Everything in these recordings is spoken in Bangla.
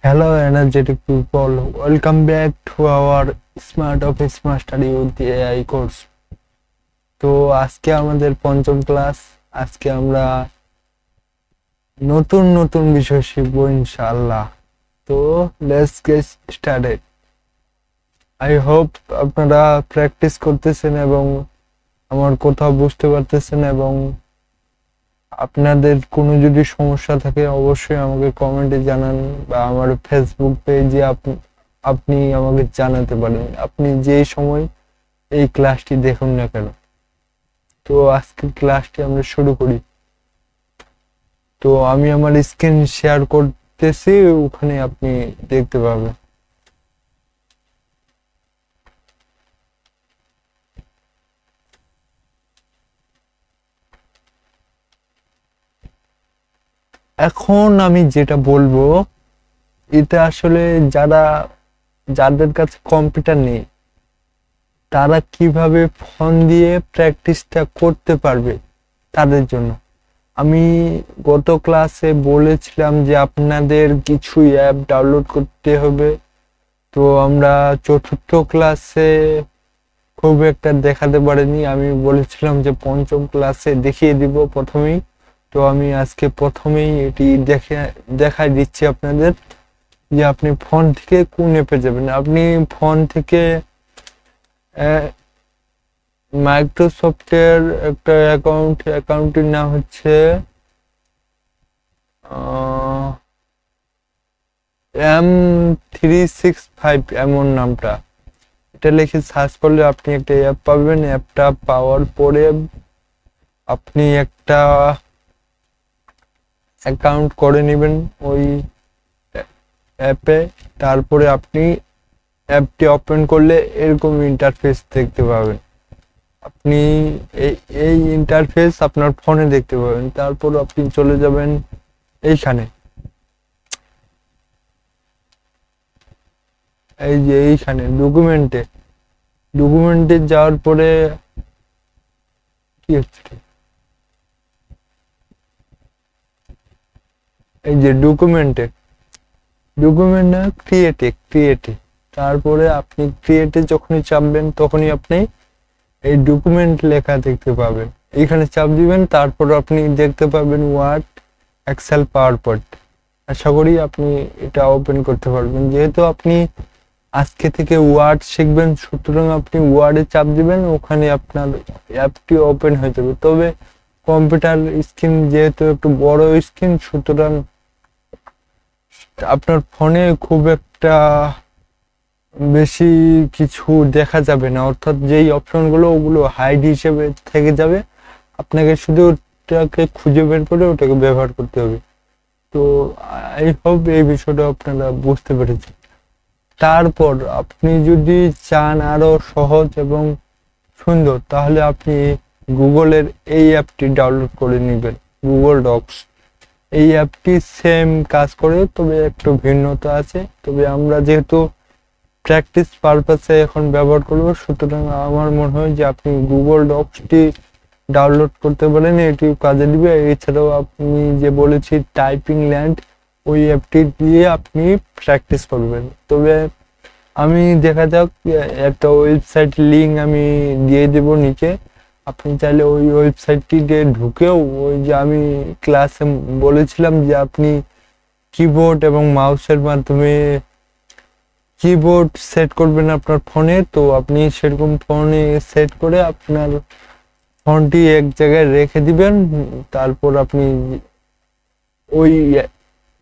Hello, energetic people. Welcome back to our Smart Office Mastery with the AI course. তো আজকে আমাদের পঞ্চম ক্লাস। আজকে আমরা নতুন নতুন বিষয় শিখবো ইনশাআল্লাহ। তো let's get started. I hope আপনারা প্র্যাকটিস করতেছেন এবং আমার কথা বুঝতে পারতেছেন, এবং আপনাদের কোনো যদি সমস্যা থাকে অবশ্যই আমাকে কমেন্টে জানান, বা আমার ফেসবুক পেজে আপনি আমাকে জানাতে পারেন, আপনি যেই সময় এই ক্লাসটি দেখুন না কেন। তো আজকের ক্লাসটি আমরা শুরু করি। তো আমি আমার স্ক্রিন শেয়ার করতেছি, ওখানে আপনি দেখতে পাবেন। এখন আমি যেটা বলবো, এটা আসলে যাদের কাছে কম্পিউটার নেই তারা কিভাবে ফোন দিয়ে প্র্যাকটিসটা করতে পারবে তাদের জন্য। আমি গত ক্লাসে বলেছিলাম যে আপনাদের কিছু অ্যাপ ডাউনলোড করতে হবে। তো আমরা চতুর্থ ক্লাসে খুব একটা দেখাতে পারিনি, আমি বলেছিলাম যে পঞ্চম ক্লাসে দেখিয়ে দিব প্রথমেই। তো আমি আজকে প্রথমেই এটি দেখাই দিচ্ছি আপনাদের যে আপনি ফোন থেকে কোন অ্যাপে যাবেন। আপনি ফোন থেকে মাইক্রোসফটের একটা অ্যাকাউন্টের নাম হচ্ছে M365 এমন নামটা, এটা লিখে সার্চ করলে আপনি একটা অ্যাপ পাবেন। অ্যাপটা পাওয়ার পরে আপনি একটা অ্যাকাউন্ট করে নেবেন ওই অ্যাপে। তারপরে আপনি অ্যাপটি ওপেন করলে এরকম ইন্টারফেস দেখতে পাবেন। আপনি এই ইন্টারফেস আপনার ফোনে দেখতে পাবেন। তারপর আপনি চলে যাবেন এইখানে, এই যে এইখানে ডকুমেন্টে যাওয়ার পরে কি হচ্ছে, এই যে ডকুমেন্ট না ক্রিয়েটে। তারপরে আপনি ক্রিয়েটে যখনই চাপবেন তখনই আপনি এই ডকুমেন্ট লেখা দেখতে পাবেন। এইখানে চাপ দিবেন, তারপর আপনি দেখতে পাবেন ওয়ার্ড, এক্সেল, পাওয়ার পয়েন্ট। আশা করি আপনি এটা ওপেন করতে পারবেন। যেহেতু আপনি আজকে থেকে ওয়ার্ড শিখবেন, সুতরাং আপনি ওয়ার্ডে চাপ দিবেন, ওখানে আপনার অ্যাপটি ওপেন হয়ে যাবে। তবে কম্পিউটার স্ক্রিন যেহেতু একটু বড় স্ক্রিন, সুতরাং আপনার ফোনে খুব একটা বেশি কিছু দেখা যাবে না, অর্থাৎ যেই অপশনগুলো ওগুলো হাইড হিসেবে থেকে যাবে। আপনাকে শুধু ওটাকে খুঁজে বের করে ওটাকে ব্যবহার করতে হবে। তো আই হোপ এই বিষয়টা আপনারা বুঝতে পেরেছেন। তারপর আপনি যদি চান আরো সহজ এবং সুন্দর, তাহলে আপনি গুগলের এই অ্যাপটি ডাউনলোড করে নেবেন, গুগল ডক্স। এই অ্যাপটি সেম কাজ করে, তবে একটু ভিন্নতা আছে। তবে আমরা যেহেতু প্র্যাকটিস পারপাসে এখন ব্যবহার করব, সুতরাং আমার মনে হয় যে আপনি গুগল ডক্সটি ডাউনলোড করতে পারেন, এটি কাজে দিবে। এছাড়াও আপনি যে বলেছি টাইপিং ল্যান্ড, ওই অ্যাপটি দিয়ে আপনি প্র্যাকটিস করবেন। তবে আমি দেখা যাক একটা ওয়েবসাইট লিঙ্ক আমি দিয়ে দেব নিচে, আপনি চাইলে ওই ওয়েবসাইটটিতে ঢুকেও ওই যে আমি ক্লাসে বলেছিলাম যে আপনি কিবোর্ড এবং মাউসের মাধ্যমে কিবোর্ড সেট করবেন আপনার ফোনে। তো আপনি সেরকম ফোনে সেট করে আপনার ফোনটি এক জায়গায় রেখে দিবেন। তারপর আপনি ওই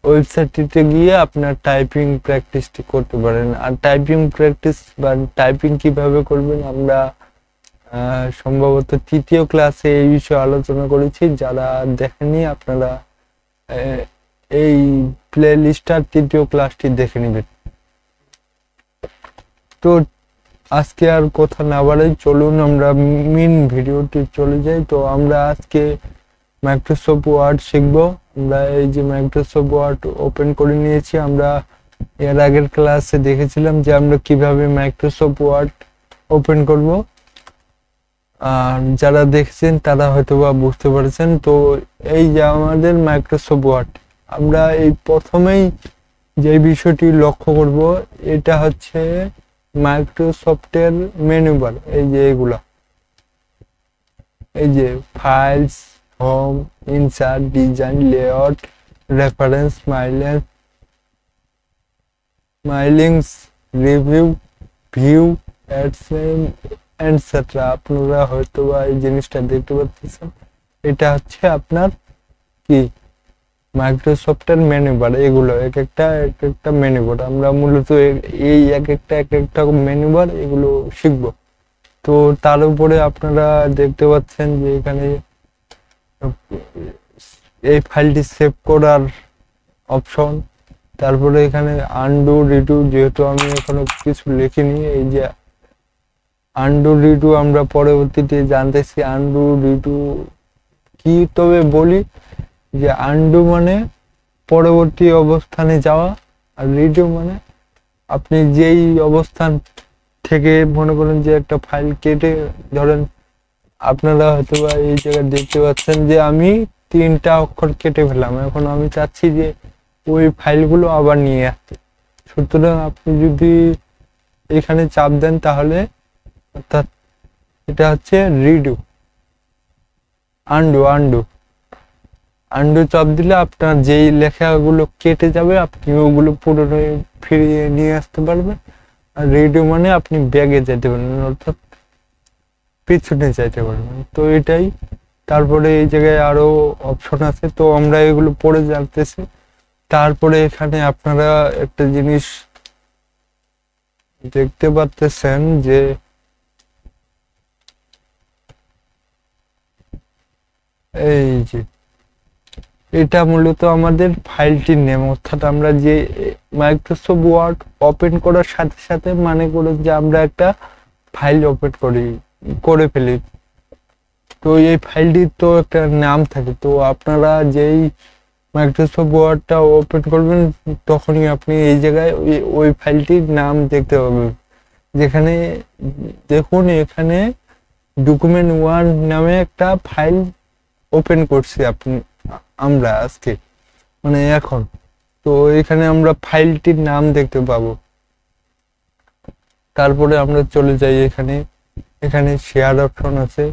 ওয়েবসাইটটিতে গিয়ে আপনার টাইপিং প্র্যাকটিসটি করতে পারেন। আর টাইপিং প্র্যাকটিস বা টাইপিং কিভাবে করবেন আমরা সম্ভবত তৃতীয় ক্লাসে এই বিষয়ে আলোচনা করেছি। যারা দেখেনি আপনারা এই প্লে লিস্টার তৃতীয় ক্লাসটি দেখে নেবেন। তো আজকে আর কথা না বাড়াই, চলুন আমরা মেন ভিডিওটি চলে যাই। তো আমরা আজকে মাইক্রোসফট ওয়ার্ড শিখব। আমরা এই যে মাইক্রোসফট ওয়ার্ড ওপেন করে নিয়েছি। আমরা এর আগের ক্লাসে দেখেছিলাম যে আমরা কিভাবে মাইক্রোসফট ওয়ার্ড ওপেন করব। আর যারা দেখছেন তারা হয়তো বা বুঝতে পারছেন। তো এই যে আমাদের মাইক্রোসফট ওয়ার্ড, আমরা এই প্রথমেই যে বিষয়টি লক্ষ্য করব, এটা হচ্ছে মাইক্রোসফটের মেনু বার। এই যে এগুলা, এই যে files, home, insert, design, layout, reference, mailings, review, view, etcetera. আপনারা হয়তো বা এই জিনিসটা দেখতে পাচ্ছেন, এটা হচ্ছে আপনার কি মাইক্রোসফটের মেনু বার। এগুলো এক একটা মেনু বার। আমরা মূলত এই এক একটা মেনু বার এগুলো শিখব। তো তার উপরে আপনারা দেখতে পাচ্ছেন যে এখানে এই ফাইলটি সেভ করার অপশন, তারপরে এখানে আনডু রিডু। যেহেতু আমি এখনো কিছু লিখিনি, এই যে আনডু রিডু আমরা পরবর্তীতে জানতেছি আনডু রিডু কি। তবে বলি যে আনডু মানে পরবর্তী অবস্থানে যাওয়া, আর রিডু মানে আপনি যেই অবস্থান থেকে মনে করেন যে একটা ফাইল কেটে, ধরেন আপনারা হয়তো বা এই জায়গায় দেখতে পাচ্ছেন যে আমি 3টা অক্ষর কেটে ফেলাম, এখন আমি চাচ্ছি যে ওই ফাইলগুলো আবার নিয়ে আসতে। সুতরাং আপনি যদি এখানে চাপ দেন তাহলে, অর্থাৎ এটা হচ্ছে রিডু, আন্ডু চাপ দিলে আপনার যেই লেখাগুলো কেটে যাবে আপনি ওগুলো পুরোটাই ফিরিয়ে নিয়ে আসতে পারবেন। আর রিডু মানে আপনি ব্যাগে যেতে পারবেন, অর্থাৎ পিছনে যাইতে পারবেন। তো এটাই। তারপরে এই জায়গায় আরো অপশন আছে, তো আমরা এগুলো পড়ে জানতেছি। তারপরে এখানে আপনারা একটা জিনিস দেখতে পাচ্ছেন যে এই যে এটা মূলত আমাদের ফাইলটির নেম, অর্থাৎ আমরা যে মাইক্রোসফট ওয়ার্ড ওপেন করার সাথে সাথে মানে করে যে আমরা একটা ফাইল ওপেন করে ফেলি। তো এই ফাইলটির তো একটা নাম থাকে। তো আপনারা যেই মাইক্রোসফট ওয়ার্ডটা ওপেন করবেন তখনই আপনি এই জায়গায় ওই ফাইলটির নাম দেখতে পাবেন। যেখানে দেখুন এখানে ডকুমেন্ট 1 নামে একটা ফাইল ওপেন করছি আমরা আজকে, মানে এখন। তো এখানে আমরা ফাইলটির নাম দেখতে পাবো। তারপরে আমরা চলে যাই এখানে শেয়ার অপশন আছে,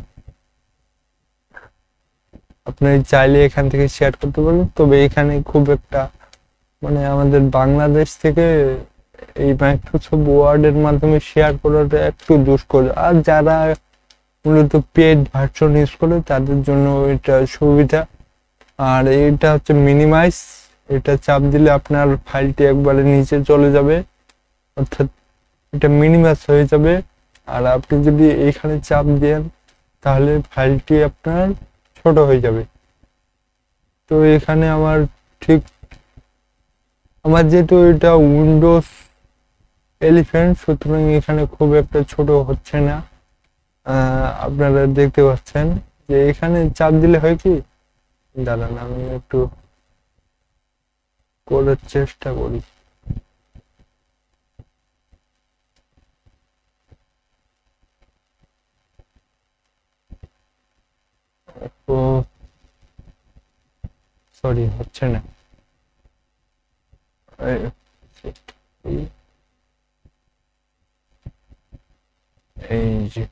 আপনি চাইলে এখান থেকে শেয়ার করতে পারবেন। তবে এখানে খুব একটা মানে আমাদের বাংলাদেশ থেকে এই মাইক্রোসফট ওয়ার্ডের মাধ্যমে শেয়ার করাটা একটু দুষ্কর। আর যারা মূলত পেড ভার্সন ইউজ করে তাদের জন্য এটা সুবিধা। আর এটা হচ্ছে মিনিমাইজ, এটা চাপ দিলে আপনার ফাইলটি একবারে নিচে চলে যাবে, অর্থাৎ এটা মিনিমাইজ হয়ে যাবে। আর আপনি যদি এখানে চাপ দেন তাহলে ফাইলটি আপনার ছোট হয়ে যাবে। তো এখানে আমার যেহেতু এটা উইন্ডোজ 11, সুতরাং এখানে খুব একটা ছোট হচ্ছে না। আপনারা দেখতে পাচ্ছেন যে এখানে চাপ দিলে হয় কি, দাঁড়ান আমি একটু করার চেষ্টা করি। তো সরি, হচ্ছে না। এই যে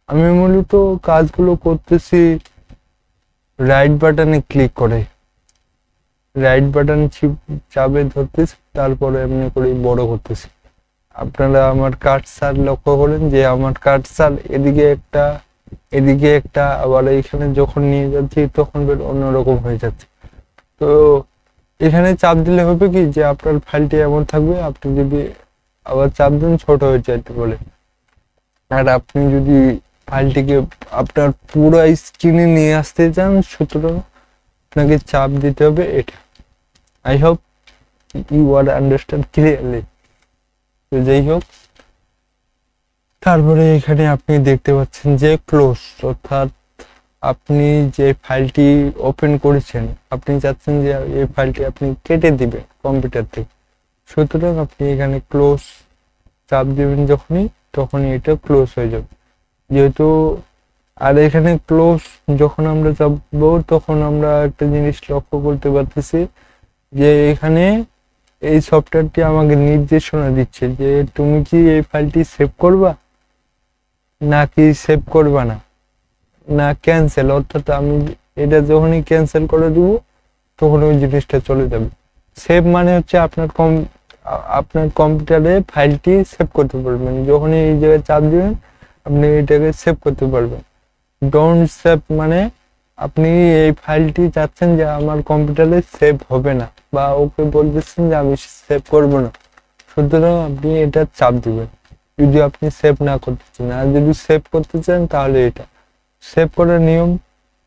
আমি মূলত কাজগুলো করতেছি রাইট বাটনে ক্লিক করে, রাইট বাটন চাপে ধরতেছি, তারপরে এমনি করে বড় করতেছি। আপনারা আমার কার্সার লক্ষ্য করেন যে আমার কার্সার এদিকে একটা আবার এখানে যখন নিয়ে যাচ্ছি তখন বের অন্যরকম হয়ে যাচ্ছে। তো এখানে চাপ দিলে হবে কি যে আপনার ফাইলটি এমন থাকবে, আপনি যদি আবার চাপ দেন ছোট হয়ে যাইতে বলে। আর আপনি যদি ফাইলটিকে আপনার পুরো স্ক্রিনে নিয়ে আসতে চান, সুতরাং আপনাকে চাপ দিতে হবে এটা। I hope you are understand clearly. তো যাই হোক, তারপরে এখানে আপনি দেখতে পাচ্ছেন যে ক্লোজ, অর্থাৎ আপনি যে ফাইলটি ওপেন করেছেন আপনি চাচ্ছেন যে এই ফাইলটি আপনি কেটে দিবেন কম্পিউটার থেকে, সুতরাং আপনি এখানে ক্লোজ চাপ দিবেন যখনই, তখনই এটা ক্লোজ হয়ে যাবে। যেহেতু আর এখানে ক্লোজ যখন আমরা যাবো তখন আমরা একটা জিনিস লক্ষ্য করতে পারতেছি যে এখানে এই সফটওয়্যারটি আমাকে নির্দেশনা দিচ্ছে যে তুমি কি এই ফাইলটি সেভ করবা নাকি সেভ করবা না, না ক্যান্সেল। অর্থাৎ আমি এটা যখনই ক্যান্সেল করে দিব তখন ওই জিনিসটা চলে যাবে। সেভ মানে হচ্ছে আপনার কম্পিউটারে ফাইলটি সেভ করতে পারবেন, যখনই এই জায়গায় চাপ দিবেন আপনি এটাকে সেভ করতে পারবেন। ডোন্ট সেভ মানে আপনি এই ফাইলটি চাচ্ছেন যে আমার কম্পিউটারে সেভ হবে না, বা ওকে বলতেছেন যে আমি সেভ করব না, সুতরাং আপনি এটা চাপ দিবেন যদি আপনি সেভ না করতে চান। আর যদি সেভ করতে চান তাহলে এটা সেভ করার নিয়ম,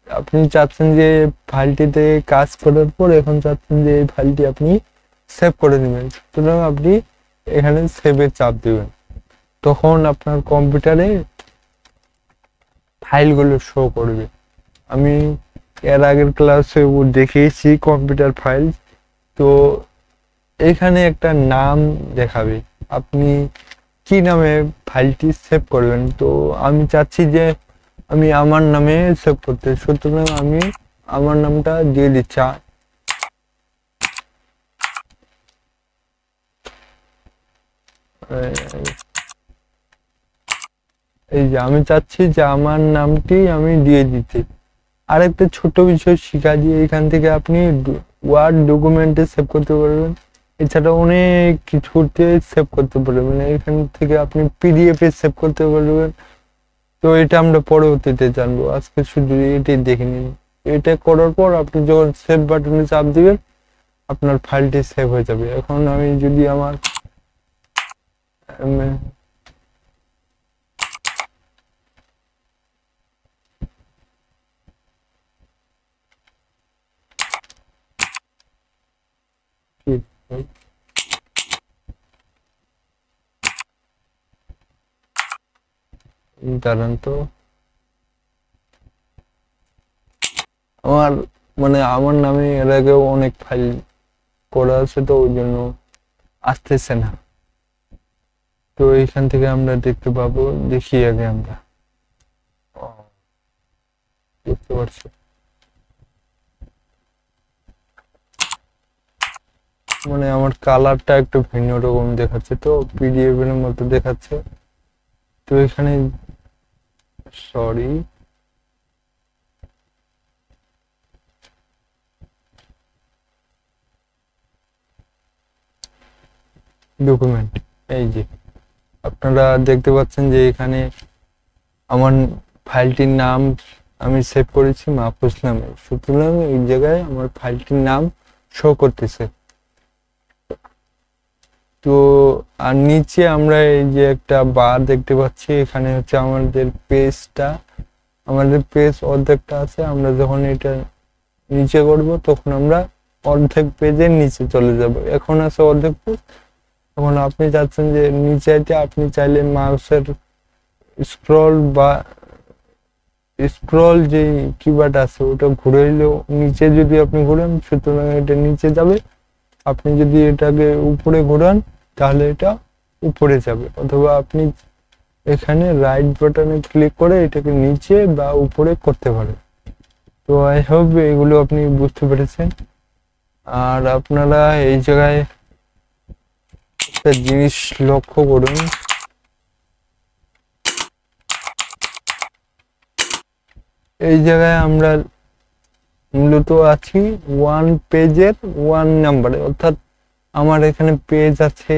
আপনি চাচ্ছেন যে ফাইলটিতে কাজ করার পর এখন চাচ্ছেন যে এই ফাইলটি আপনি সেভ করে নেবেন, সুতরাং আপনি এখানে সেভে চাপ দিবেন। তখন আপনার কম্পিউটারে ফাইলগুলো শো করবে। আমি এর আগের ক্লাসে দেখিয়েছি কম্পিউটার ফাইল। তো এখানে একটা নাম দেখাবে, আপনি কি নামে ফাইলটি সেভ করবেন। তো আমি চাচ্ছি যে আমি আমার নামে সেভ করতে, সুতরাং আমি আমার নামটা দিয়ে দিচ্ছি। এই যে আমি চাচ্ছি যে আমার নামটি আমি দিয়ে দিতে। আরেকটা ছোট বিষয় শিখা দিয়ে এখান থেকে আপনি ওয়ার্ড ডকুমেন্টে সেভ করতে পারবেন, এছাড়া অনেক কিছুতে সেভ করতে পারবেন। এখান থেকে আপনি পিডিএফ এ সেভ করতে পারবেন। তো এটা আমরা পরবর্তীতে জানবো, আজকে শুধু এটাই দেখে নিন। এটা করার পর আপনি যখন সেভ বাটনে চাপ দিবেন আপনার ফাইলটি সেভ হয়ে যাবে। এখন আমি যদি আমার দাঁড়ান তো, আমার আমার নামে এর আগেও অনেক ফাইল করা আছে, তো ওই জন্য আসতেছে না। তো এখান থেকে আমরা দেখতে পাবো, দেখি আগে আমরা বুঝতে পারছি। আমার কালারটা একটু ভিন্ন রকম দেখাচ্ছে, তো পিডিএফ এর মতো দেখাচ্ছে। তো এখানে সরি, ডকুমেন্ট, এই যে আপনারা দেখতে পাচ্ছেন যে এখানে আমার ফাইলটির নাম আমি সেভ করেছি মাহফুজ নামে, সুতরাং এই জায়গায় আমার ফাইলটির নাম শো করতেছে। তো আর নিচে আমরা এই যে একটা বার দেখতে পাচ্ছি, এখানে হচ্ছে আমাদের পেজটা, আমাদের পেজ অর্ধেকটা আছে। আমরা যখন এটা নিচে করব তখন আমরা অর্ধেক পেজের নিচে চলে যাব। এখন আছে অর্ধেক পেজ, তখন আপনি চাচ্ছেন যে নিচে আইতে আপনি চাইলে মাউসের স্ক্রল যে কিবোর্ড আছে ওটা ঘুরাইলেও নিচে যদি আপনি ঘুরান সুতরাং এটা নিচে যাবে। আপনি যদি এটাকে উপরে ঘোরান তাহলে এটা উপরে যাবে, অথবা আপনি এখানে রাইট বাটনে ক্লিক করে এটাকে নিচে বা উপরে করতে পারেন। তো আই হোপ এগুলো আপনি বুঝতে পেরেছেন। আর আপনারা এই জায়গায় একটা জিনিস লক্ষ্য করুন, এই জায়গায় আমরা মূলত আছি ওয়ান পেজের 1 নাম্বারে, অর্থাৎ আমার এখানে পেজ আছে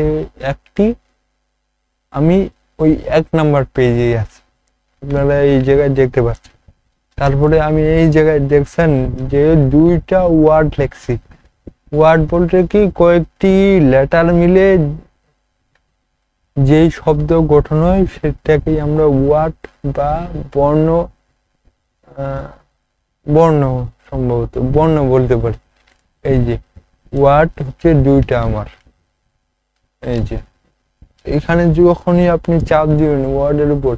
একটি, আমি ওই 1 নাম্বার পেজে আছি, আপনারা এই জায়গায় দেখতে পাচ্ছেন। তারপরে আমি এই জায়গায় দেখছেন যে 2টা ওয়ার্ড লেখছি। ওয়ার্ড বলতে কি কয়েকটি লেটার মিলে যেই শব্দ গঠন হয় সেটাকেই আমরা ওয়ার্ড বা বর্ণ সম্ভবত বর্ণ বলতে পারি। এই যে ওয়ার্ড হচ্ছে 2টা আমার, এই যে এখানে যখনই আপনি চাপ দিবেন ওয়ার্ডের উপর,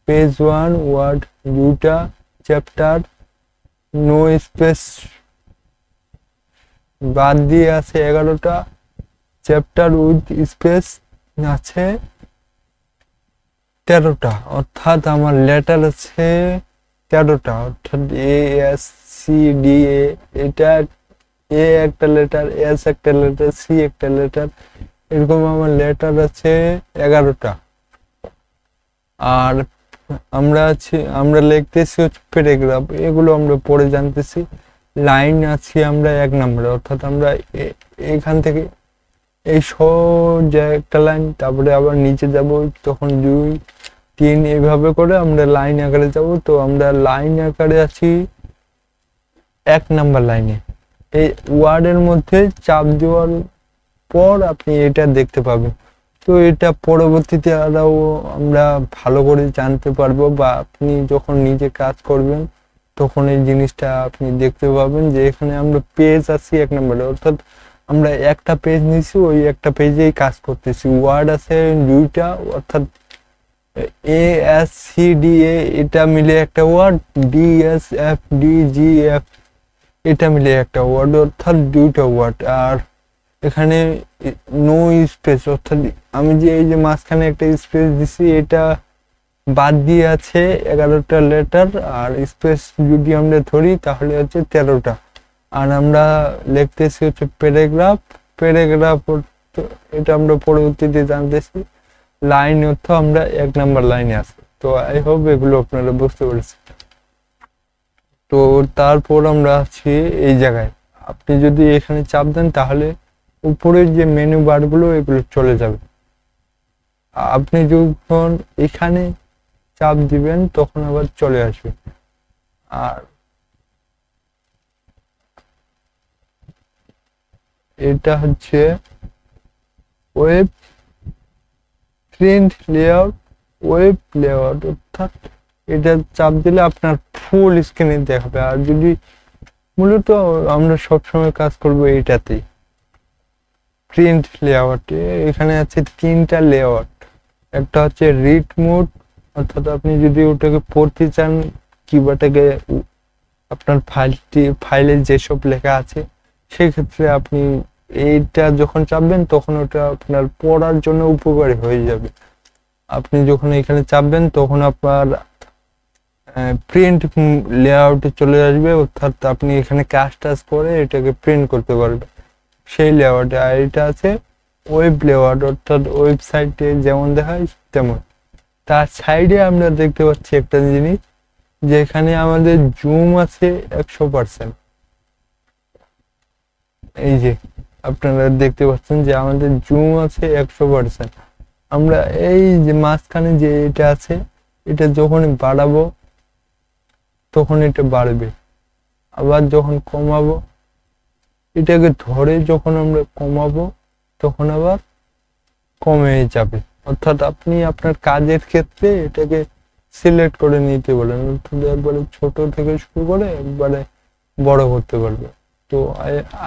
পেজ 1 ওয়ার্ড 2টা, চ্যাপ্টার নো স্পেস বাদ দিয়ে আছে 11টা, চ্যাপ্টার উইথ স্পেস আছে 13টা, অর্থাৎ আমার লেটার আছে 13টা, অর্থাৎ A S C D A, এটা এ একটা লেটার, এস একটা লেটার, সি একটা লেটার, এরকম আমার লেটার আছে 11টা। আর আমরা লিখতেছি হচ্ছে প্যারাগ্রাফ, এগুলো আমরা পরে জানতেছি। লাইন আছি আমরা 1 নম্বরে, অর্থাৎ আমরা এখান থেকে এই সোজা একটা লাইন, তারপরে আবার নিচে যাব, তখন 2 3 এইভাবে করে আমরা লাইন আকারে যাব। তো আমরা লাইন আকারে আছি 1 নাম্বার লাইনে। এই ওয়ার্ডের মধ্যে চাপ দেওয়ার পর আপনি এটা দেখতে পাবেন। তো এটা পরবর্তীতে আরও আমরা ভালো করে জানতে পারবো, বা আপনি যখন নিজে কাজ করবেন তখন এই জিনিসটা আপনি দেখতে পাবেন যে এখানে আমরা পেজ আছি 1 নম্বরে, অর্থাৎ আমরা একটা পেজ নিছি, ওই একটা পেজেই কাজ করতেছি। ওয়ার্ড আছে 2টা, অর্থাৎ A S C D A এটা মিলে একটা word, D S F D G F এটা মিলে একটা ওয়ার্ড, অর্থাৎ 2টা ওয়ার্ড। আর এখানে নো স্পেস, অর্থাৎ আমি যে এই যে মাঝখানে একটা স্পেস দিছি, এটা বাদ দিয়ে আছে 11টা লেটার, আর স্পেস যদি আমরা ধরি তাহলে হচ্ছে 13টা। আর আমরা লিখতেছি হচ্ছে প্যারাগ্রাফ। প্যারাগ্রাফ এটা আমরা পরবর্তীতে জানতেছি। লাইন অর্থ আমরা 1 নাম্বার লাইনে আছি। তো আই হোপ এগুলো আপনারা বুঝতে পেরেছেন। তো তারপর আমরা আছি এই জায়গায়, আপনি যদি এখানে চাপ দেন তাহলে উপরের যে মেনু বারগুলো এগুলো চলে যাবে। আপনি যখন এখানে চাপ দিবেন তখন আবার চলে আসবে। আর এটা হচ্ছে web print layout, web layout, অর্থাৎ এটা চাপ দিলে আপনার ফুল স্ক্রিনে দেখাবে। আর যদি মূলত আমরা সবসময় কাজ করব এইটাতেই, প্রিন্ট লেআউটে। এখানে আছে 3টা লেআউট। একটা হচ্ছে রিড মোড, অর্থাৎ আপনি যদি ওটাকে পড়তে চান কিবাটাকে, আপনার ফাইলে যেসব লেখা আছে সেক্ষেত্রে আপনি এইটা যখন চাপবেন তখন ওটা আপনার পড়ার জন্য উপকারী হয়ে যাবে। আপনি যখন এখানে চাপবেন তখন আপনার প্রিন্ট লেআউটে চলে আসবে, অর্থাৎ আপনি এখানে কাজ টাজ করে এটাকে প্রিন্ট করতে পারবেন সেই লেআউটে। আর এটা আছে ওয়েব লেআউট, অর্থাৎ ওয়েবসাইটে যেমন দেখায় তেমন। তার সাইডে আমরা দেখতে পাচ্ছি একটা জিনিস, যে এখানে আমাদের জুম আছে 100%। এই যে আপনারা দেখতে পাচ্ছেন যে আমাদের জুম আছে 100%। আমরা এই যে মাঝখানে যে এটা আছে, এটা যখন বাড়াবো তখন এটা বাড়বে, আবার যখন কমাবো এটাকে ধরে যখন আমরা কমাবো তখন আবার কমে যাবে। অর্থাৎ আপনি আপনার কাজের ক্ষেত্রে এটাকে সিলেক্ট করে নিতে বলেন, অর্থাৎ একবারে ছোট থেকে শুরু করে একবারে বড় করতে পারবে। তো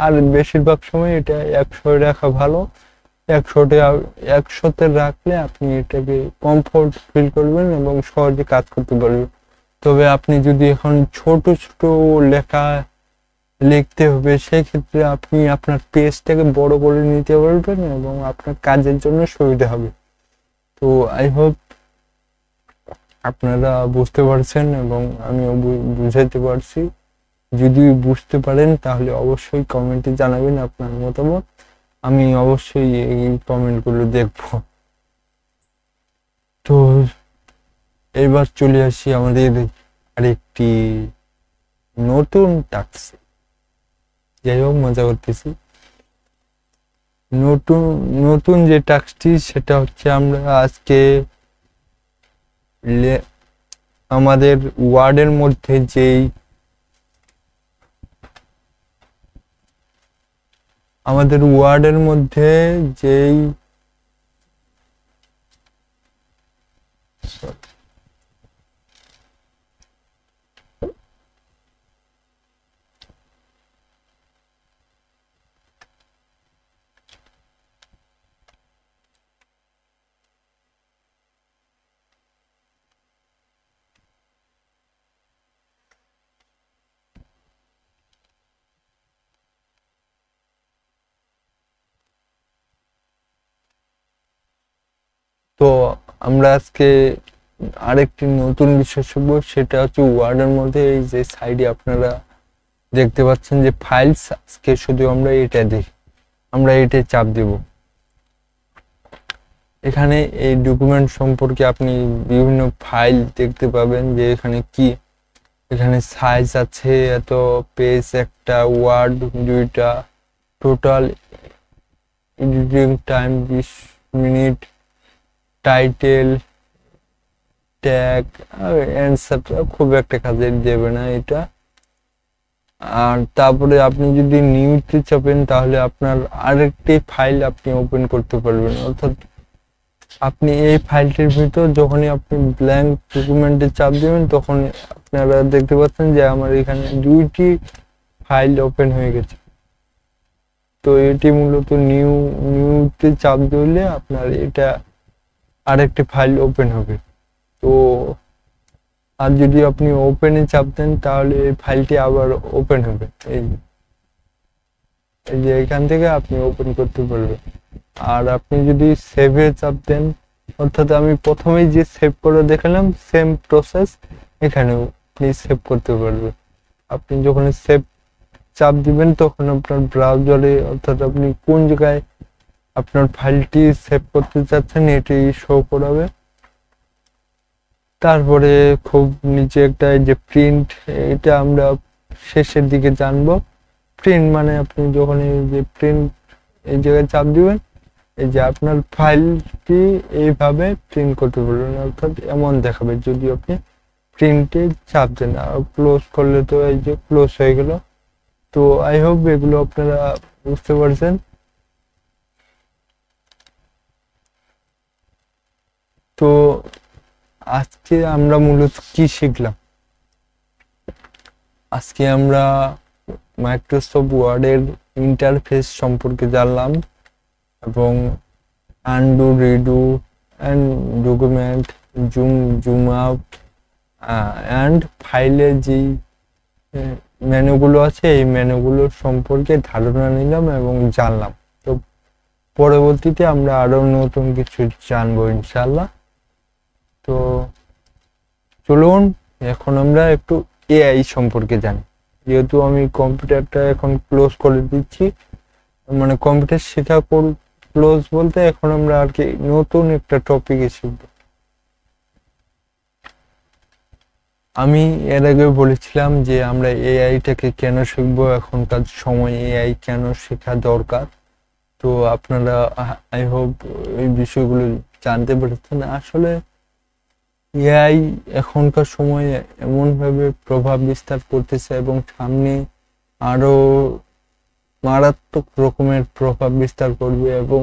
আর বেশিরভাগ সময় এটা 100 রাখা ভালো। 100তে রাখলে আপনি এটাকে কমফোর্ট ফিল করবেন এবং সহজে কাজ করতে পারবেন। তবে আপনি যদি এখন ছোট ছোট লেখা লিখতে হবে সেক্ষেত্রে আপনি আপনার পেজটাকে বড় করে নিতে পারবেন এবং আপনার কাজের জন্য সুবিধা হবে। তো আই হোপ আপনারা বুঝতে পারছেন এবং আমিও বুঝাইতে পারছি। যদি বুঝতে পারেন তাহলে অবশ্যই কমেন্টে জানাবেন আপনার মতামত, আমি অবশ্যই এই কমেন্টগুলো দেখব। তো এবার চলে আসি আমাদের আরেকটি নতুন টাস্ক। যাই হোক, মজা করতেছি। নতুন নতুন যে টাস্কটি সেটা হচ্ছে আমরা আজকে আমাদের ওয়ার্ডের মধ্যে যেই তো আমরা আজকে আরেকটি নতুন বিষয় শিখবো, সেটা হচ্ছে ওয়ার্ডের মধ্যে এই যে সাইডে আপনারা দেখতে পাচ্ছেন যে ফাইলস, আজকে শুধু আমরা এটা দেখি, আমরা এটাই চাপ দেব। এখানে এই ডকুমেন্ট সম্পর্কে আপনি বিভিন্ন ফাইল দেখতে পাবেন যে এখানে কি, এখানে সাইজ আছে এত, পেজ একটা, ওয়ার্ড দুইটা, total editing time 20 minute, title, tag, অ্যান্সারটা খুব একটা কাজে দেবে না এটা। আর তারপরে আপনি যদি নিউতে চাপেন তাহলে আপনার আরেকটি ফাইল আপনি ওপেন করতে পারবেন, অর্থাৎ আপনি এই ফাইলটির ভিতর যখনই আপনি ব্ল্যাঙ্ক ডকুমেন্টে চাপ দেবেন তখন আপনারা দেখতে পাচ্ছেন যে আমার এখানে দুইটি ফাইল ওপেন হয়ে গেছে। তো এটি মূলত নিউতে চাপ দিলে আপনার এটা আরেকটি ফাইল ওপেন হবে। তো আর যদি আপনি ওপেনে চাপ দেন তাহলে এই ফাইলটি আবার ওপেন হবে। এই যে এখান থেকে আপনি ওপেন করতে পারবেন। আর আপনি যদি সেভে চাপ দেন, অর্থাৎ আমি প্রথমেই যে সেভ করে দেখালাম সেম প্রসেস এখানেও আপনি সেভ করতে পারবেন। আপনি যখন সেভ চাপ দিবেন তখন আপনার ব্রাউজারে, অর্থাৎ আপনি কোন জায়গায় আপনার ফাইলটি সেভ করতে চাচ্ছেন এটি শো করাবে। তারপরে খুব নিচে একটা যে প্রিন্ট, এটা আমরা শেষের দিকে জানবো। প্রিন্ট মানে আপনি যখন এই যে প্রিন্ট এই জায়গায় চাপ দিবেন, এই যে আপনার ফাইলটি এইভাবে প্রিন্ট করতে পারবেন, অর্থাৎ এমন দেখাবে যদি আপনি প্রিন্টে চাপ দেন। আর ক্লোজ করলে তো এই যে ক্লোজ হয়ে গেল। তো আই হোপ এগুলো আপনারা বুঝতে পারছেন। তো আজকে আমরা মূলত কি শিখলাম, আজকে আমরা মাইক্রোসফট ওয়ার্ডের ইন্টারফেস সম্পর্কে জানলাম এবং undo, redo and document, zoom out and ফাইলের যেই মেনুগুলো আছে এই মেনুগুলো সম্পর্কে ধারণা নিলাম এবং জানলাম। তো পরবর্তীতে আমরা আরো নতুন কিছু জানবো ইনশাল্লাহ। তো চলুন এখন আমরা একটু এআই সম্পর্কে জানি। যেহেতু আমি কম্পিউটারটা এখন ক্লোজ করে দিচ্ছি, মানে কম্পিউটার শেখা ক্লোজ বলতে এখন আমরা আর কি নতুন একটা টপিকে শিখব। আমি এর আগে বলেছিলাম যে আমরা এআইটাকে কেন শিখবো, এখনকার সময় এআই কেন শেখা দরকার। তো আপনারা আই হোপ এই বিষয়গুলো জানতে পেরেছেন। আসলে এআই এখনকার সময়ে এমনভাবে প্রভাব বিস্তার করতেছে এবং সামনে আরো মারাত্মক রকমের প্রভাব বিস্তার করবে, এবং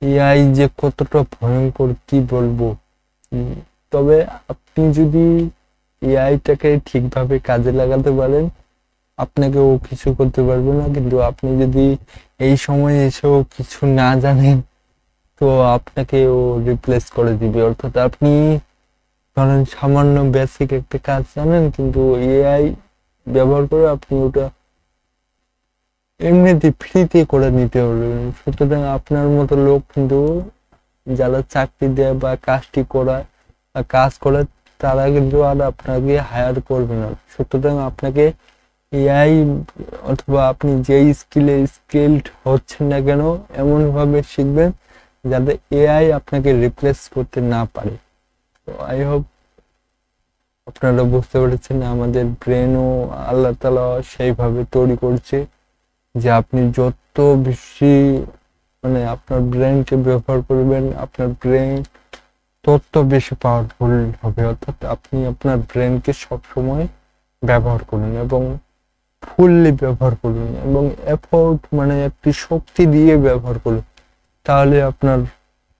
এআই যে কতটা ভয়ঙ্কর কি বলবো। তবে আপনি যদি এআইটাকে ঠিকভাবে কাজে লাগাতে পারেন আপনাকে ও কিছু করতে পারবে না, কিন্তু আপনি যদি এই সময় এসেও কিছু না জানেন তো আপনাকে ও রিপ্লেস করে দিবে। অর্থাৎ আপনি ধরেন সামান্য বেসিক একটা কাজ জানেন কিন্তু এআই ব্যবহার করে আপনি ওটা এমনিতে ফ্রিতে করে নিতে পারবেন। সুতরাং আপনার মতো লোক কিন্তু যারা চাকরি দেয় বা কাজটি করায় বা কাজ করে তারা কিন্তু আর আপনাকে হায়ার করবে না। সুতরাং আপনাকে এআই অথবা আপনি যেই স্কিলড হচ্ছেন না কেন এমন ভাবে শিখবেন যাতে এআই আপনাকে রিপ্লেস করতে না পারে। তো আই হোপ আপনারা বুঝতে পেরেছেন আমাদের ব্রেনও আল্লাহ তাআলা সেইভাবে তৈরি করছে যে আপনি যত বেশি মানে আপনার ব্রেনকে ব্যবহার করবেন আপনার ব্রেন তত বেশি পাওয়ারফুল হবে। অর্থাৎ আপনি আপনার ব্রেনকে সবসময় ব্যবহার করুন এবং ফুললি ব্যবহার করুন এবং এফোর্ট মানে একটি শক্তি দিয়ে ব্যবহার করুন, তাহলে আপনার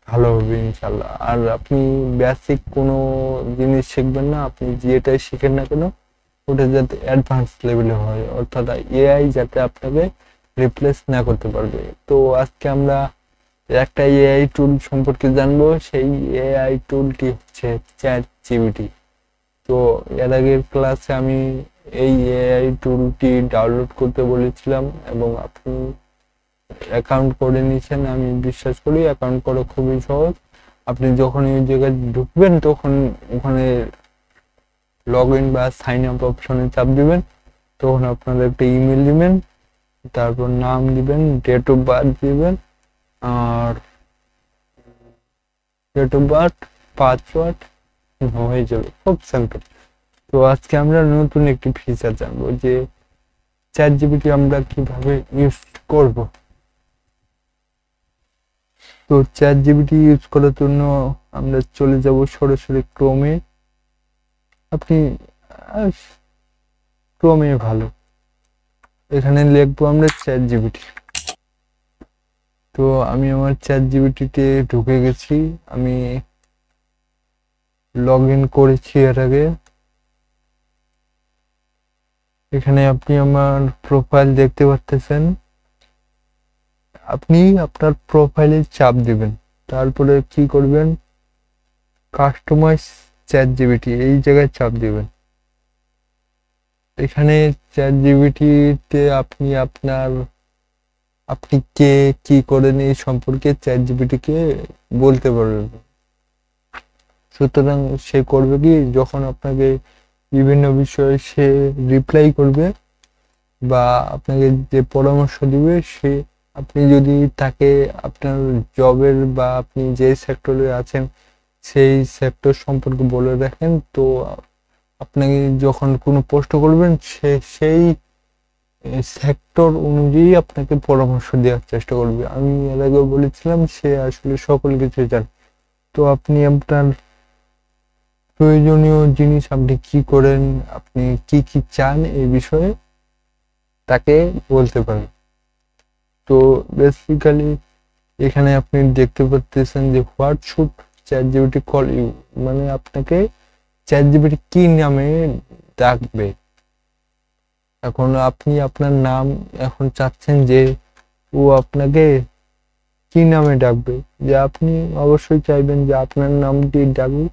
ভালো হবে ইনশাল্লাহ। আর আপনি বেসিক কোনো জিনিস শিখবেন না, আপনি যেটাই শিখেন না কেন ওটা যাতে অ্যাডভান্স লেভেলে হয়, অর্থাৎ এআই যাতে আপনাকে রিপ্লেস না করতে পারবে। তো আজকে আমরা একটা এআই টুল সম্পর্কে জানবো, সেই এআই টুলটি হচ্ছে চ্যাটজিপিটি। তো এর আগের ক্লাসে আমি এই এআই টুলটি ডাউনলোড করতে বলেছিলাম এবং আপনি অ্যাকাউন্ট করে নিয়েছেন। আমি বিশ্বাস করি অ্যাকাউন্ট করা খুবই সহজ। আপনি যখন এই জায়গায় ঢুকবেন তখন ওখানে লগ ইন বা সাইন আপ অপশনে চাপ দিবেন, তখন আপনারা একটা ইমেল দিবেন, তারপর নাম দিবেন, ডেট অফ বার্থ দিবেন, আর ডেট অফ বার্থ, পাসওয়ার্ড, হয়ে যাবে। খুব সিম্পল। তো আজকে আমরা নতুন একটি ফিচার জানবো যে চ্যাট জিপিটি আমরা কিভাবে ইউজ করব। তো চ্যাট জিপিটি ইউজ করার জন্য আমরা চলে যাব সরাসরি ক্রোমে। আপনি ক্রোমে ভালো, এখানে লিখবো আমরা চ্যাট জিপিটি। তো আমি আমার চ্যাট জিপিটিতে ঢুকে গেছি, আমি লগ ইন করেছি এর আগে। এখানে আপনি আমার প্রোফাইল দেখতে পাচ্ছেন, আপনি আপনার প্রোফাইলে চাপ দিবেন, তারপরে কি করবেন, কাস্টমাইজ চ্যাট জিপিটি এই জায়গায় চাপ দিবেন। এখানে চ্যাট জিপিটিতে আপনি আপনি কে কি করেন এই সম্পর্কে চ্যাট জিপিটিকে বলতে পারবেন। সুতরাং সে করবে কি, যখন আপনাকে বিভিন্ন বিষয়ে সে রিপ্লাই করবে বা আপনাকে যে পরামর্শ দিবে, সে আপনি যদি তাকে আপনার জবের বা আপনি যে সেক্টরে আছেন সেই সেক্টর সম্পর্কে বলে রাখেন, তো আপনাকে যখন কোনো পোস্ট করবেন সেই সেক্টর অনুযায়ী আপনাকে পরামর্শ দেওয়ার চেষ্টা করবে। আমি এর আগে বলেছিলাম সে আসলে সকল কিছু জানে। তো আপনি আপনার প্রয়োজনীয় জিনিস আপনি কি করেন, আপনি কি কি চান এই বিষয়ে তাকে বলতে পারেন। তো বেসিক্যালি এখানে আপনি দেখতে পাচ্ছেন যে what should chat GPT call you, মানে আপনাকে চ্যাট জিপিটি কি নামে ডাকবে। এখন আপনি আপনার নাম এখন চাচ্ছেন যে ও আপনাকে কি নামে ডাকবে, যে আপনি অবশ্যই চাইবেন যে আপনার নামটি ডাকুক,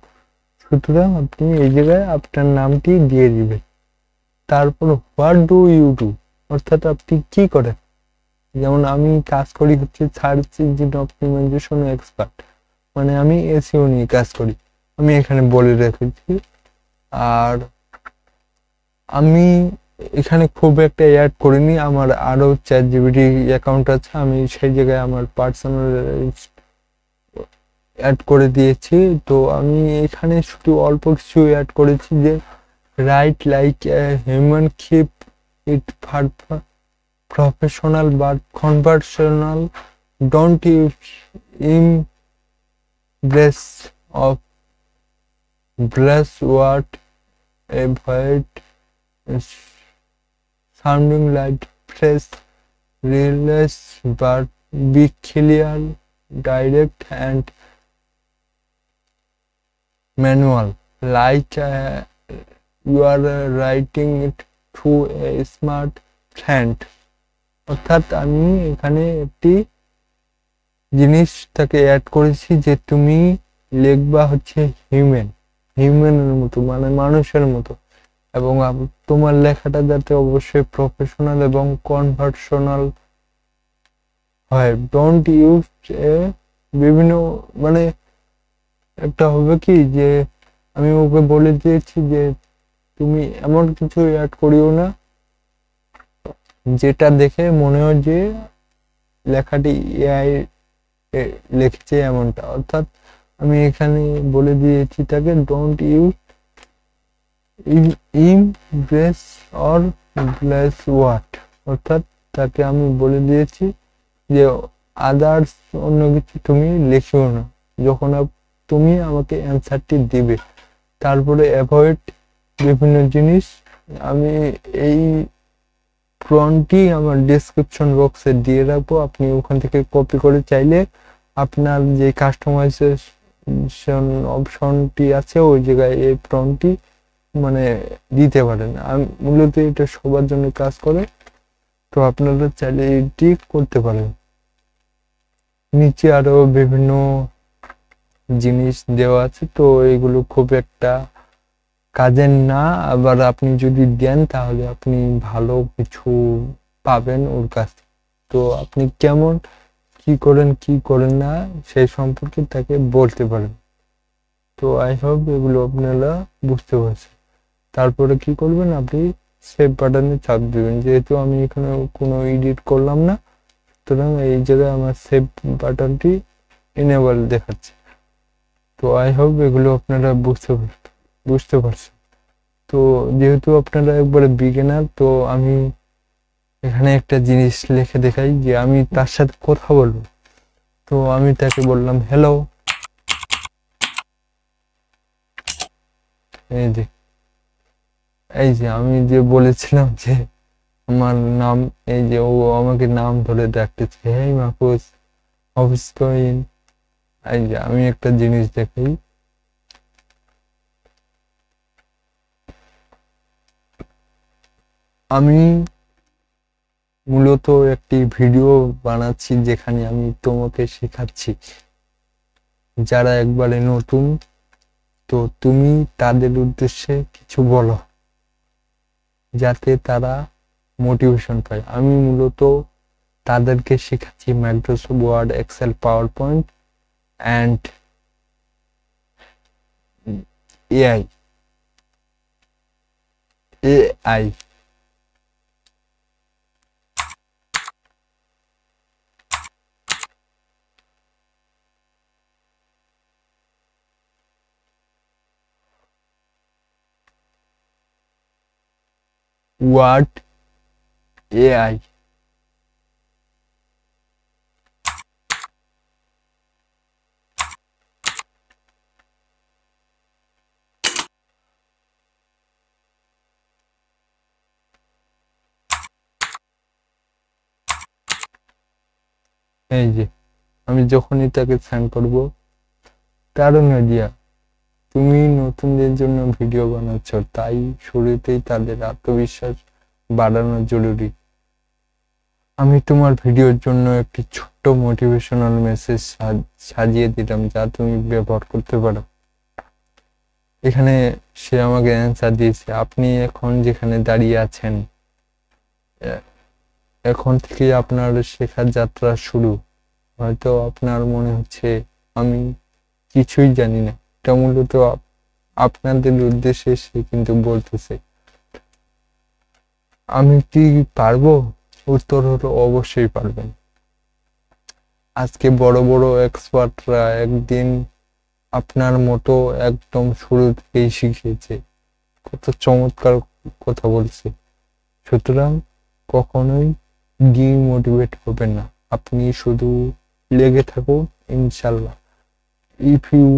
সুতরাং আপনি এই জায়গায় আপনার নামটি দিয়ে দিবেন। তারপর হোয়াট ডু ইউ ডু, অর্থাৎ আপনি কি করেন। যেমন আমি কাজ করি হচ্ছে সার্চ ইঞ্জিন অপটিমাইজেশন এক্সপার্ট, মানে আমি এসইও নিয়ে কাজ করি, আমি এখানে বলে রেখেছি। আর আমি এখানে খুব একটা অ্যাড করিনি, আমার আরো চ্যাট জিপিটি অ্যাকাউন্ট আছে, আমি সেই জায়গায় আমার পার্সোনাল অ্যাড করে দিয়েছি। তো আমি এখানে শুধু অল্প কিছু অ্যাড করেছি, যে right like human, keep it professional but conversational, don't embrace of buzzword, avoid sounding like fresh release, but be clear, direct and manual, like you are writing it to a smart friend। অর্থাৎ আমি এখানে একটি জিনিস তাকে অ্যাড করেছি যে তুমি লিখবা হচ্ছে হিউম্যানের মতো, মানে মানুষের মতো, এবং তোমার লেখাটা যাতে অবশ্যই প্রফেশনাল এবং কনভার্সেশনাল হয়। ডোন্ট ইউজ বিভিন্ন, মানে একটা হবে কি যে আমি ওকে বলে দিয়েছি যে তুমি এমন কিছু অ্যাড করিও না যেটা দেখে মনে হয় যে লেখাটি এআই লিখছে এমনটা। অর্থাৎ আমি এখানে বলে দিয়েছি তাকে don't use impress or bless what, অর্থাৎ তাকে আমি বলে দিয়েছি যে আদার্স অন্য কিছু তুমি লিখিও না যখন তুমি আমাকে অ্যান্সারটি দিবে। তারপরে অ্যাভয়েড বিভিন্ন জিনিস, আমি এই প্রম্পটটি আমার ডেসক্রিপশন বক্সে দিয়ে রাখবো, আপনি ওখান থেকে কপি করে চাইলে আপনার যে কাস্টমাইজেশন অপশনটি আছে ওই জায়গায় এই প্রম্পটটি মানে দিতে পারেন। মূলত এটা সবার জন্য কাজ করে, তো আপনারা চাইলে এটি করতে পারেন। নিচে আরো বিভিন্ন জিনিস দেওয়া আছে, তো এগুলো খুব একটা কাজের না, আবার আপনি যদি দেন তাহলে আপনি ভালো কিছু পাবেন ওর কাছ থেকে। তো আপনি কি করেন না সেই সম্পর্কে তাকে বলতে পারেন। তো আই হোপ এগুলো আপনারা বুঝতে পারছেন। তারপরে কি করবেন, আপনি সেভ বাটনে চাপ দেবেন। যেহেতু আমি এখানে কোনো এডিট করলাম না, সুতরাং এই জায়গায় আমার সেভ বাটনটি এনেবল দেখাচ্ছে। তো আই হোপ এগুলো আপনারা বুঝতে পারছেন। তো যেহেতু আপনারা একবারে বিগিনার, তো আমি এখানে একটা জিনিস লিখে দেখাই যে আমি তার সাথে কথা বলবো। তো আমি তাকে বললাম হ্যালো। এই যে আমি যে বলেছিলাম যে আমার নাম, এই যে ও আমাকে নাম ধরে ডাকতেছে, হেই মাহফুজ, অফিস গোয়িং। এই যে আমি একটা জিনিস দেখাই, আমি মূলত একটি ভিডিও বানাচ্ছি যেখানে আমি তোমাকে শেখাচ্ছি যারা একবারে নতুন, তো তুমি তাদের উদ্দেশ্যে কিছু বলো যাতে তারা মোটিভেশন পায়। আমি মূলত তাদেরকে শেখাচ্ছি Microsoft Word, Excel, PowerPoint and AI. Word, AI. এই যে আমি যখনই তাকে সেন্ড করব, কারণ দিয়া তুমি নতুনদের জন্য ভিডিও বানাচ্ছ, তাই শুরুতেই তাদের আত্মবিশ্বাস বাড়ানো জরুরি। আমি তোমার ভিডিওর জন্য একটি ছোট্ট মোটিভেশনাল মেসেজ সাজিয়ে দিলাম যা তুমি ব্যবহার করতে পারো। এখানে সে আমাকে অ্যান্সার দিয়েছে, আপনি এখন যেখানে দাঁড়িয়ে আছেন এখন থেকে আপনার শেখার যাত্রা শুরু। হয়তো আপনার মনে হচ্ছে আমি কিছুই জানি না, এটা মূলত আপনাদের উদ্দেশ্যে সে কিন্তু বলতেছে। আমি কি পারবো? উত্তর হলো অবশ্যই পারবেন। আজকে বড় বড় এক্সপার্টরা একদিন আপনার মতো একদম শুরু থেকেই শিখিয়েছে। কত চমৎকার কথা বলছে। সুতরাং কখনোই ডিমোটিভেট হবেন না, আপনি শুধু লেগে থাকুন, ইনশাল্লাহ। If you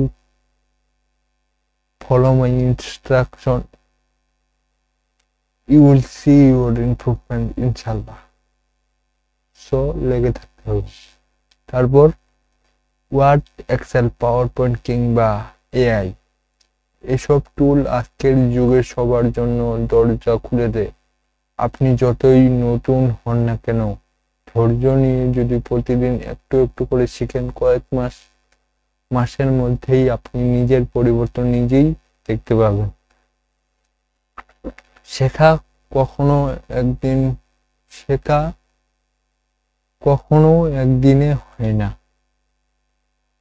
follow my instruction you will see your improvement ইনশাল্লাহ। সো লেগে থাকতে হবে। তারপর ওয়ার্ড, এক্সেল, পাওয়ার পয়েন্ট কিংবা এআই, এসব টুল আজকের যুগে সবার জন্য দরজা খুলে দেয়। আপনি যতই নতুন হন না কেন, ধৈর্য নিয়ে যদি প্রতিদিন একটু একটু করে শিখেন, কয়েক মাসের মধ্যেই আপনি নিজের পরিবর্তন নিজেই দেখতে পাবেন। শেখা কখনো একদিনে হয় না।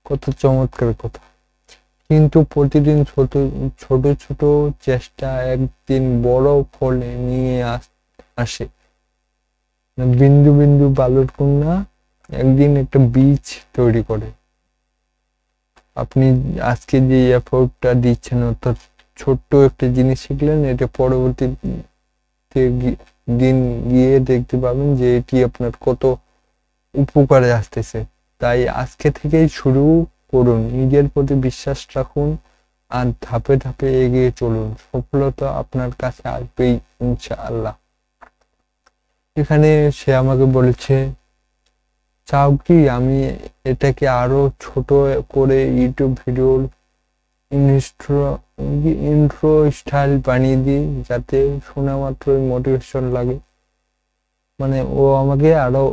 কত চমৎকার কথা। কিন্তু প্রতিদিন ছোট ছোট চেষ্টা একদিন বড় ফল নিয়ে আসে। বিন্দু বিন্দু বালুর কন্যা একদিন একটা বীজ তৈরি করে। আপনি আজকে যে এফোর্টটা দিচ্ছেন, অর্থাৎ ছোট্ট একটা জিনিস শিখলেন, এটা পরবর্তী দিন গিয়ে দেখতে পাবেন যে এটি আপনার কত উপকারে আসতেছে। তাই আজকে থেকেই শুরু করুন, নিজের প্রতি বিশ্বাস রাখুন আর ধাপে ধাপে এগিয়ে চলুন। সফলতা আপনার কাছে আসবেই ইনশাআল্লাহ। এখানে সে আমাকে বলেছে, চাও কি আমি এটাকে আরো ছোট করে ইউটিউব ভিডিওর ইন্ট্রো স্টাইল বানিয়ে দিই যাতে শোনা মাত্রই মোটিভেশন লাগে। মানে ও আমাকে আরো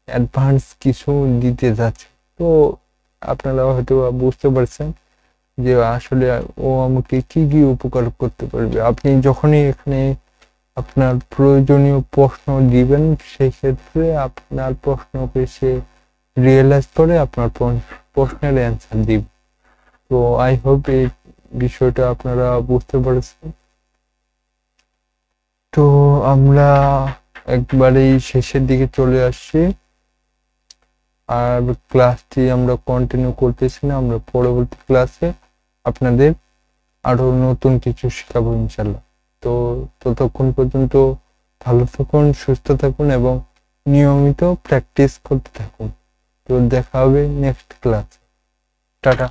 অ্যাডভান্স কিছু দিতে যাচ্ছে। তো আপনারা হয়তো বুঝতে পারছেন যে আসলে ও আমাকে কি কি উপকার করতে পারবে। আপনি যখনই এখানে আপনার প্রয়োজনীয় প্রশ্ন দিবেন, সেই ক্ষেত্রে আপনার প্রশ্নকে সে রিয়েলাইজ করে আপনার প্রশ্নের অ্যান্সার দিব। তো আই হোপ এই বিষয়টা আপনারা বুঝতে পেরেছেন। তো আমরা একবারেই শেষের দিকে চলে আসছি, আর ক্লাসটি আমরা কন্টিনিউ করতেছি না। আমরা পরবর্তী ক্লাসে আপনাদের আরো নতুন কিছু শেখাবো ইনশাল্লাহ। তো ততক্ষণ পর্যন্ত ভালো থাকুন, সুস্থ থাকুন এবং নিয়মিত প্র্যাকটিস করতে থাকুন। তো দেখা হবে নেক্সট ক্লাস। টাটা।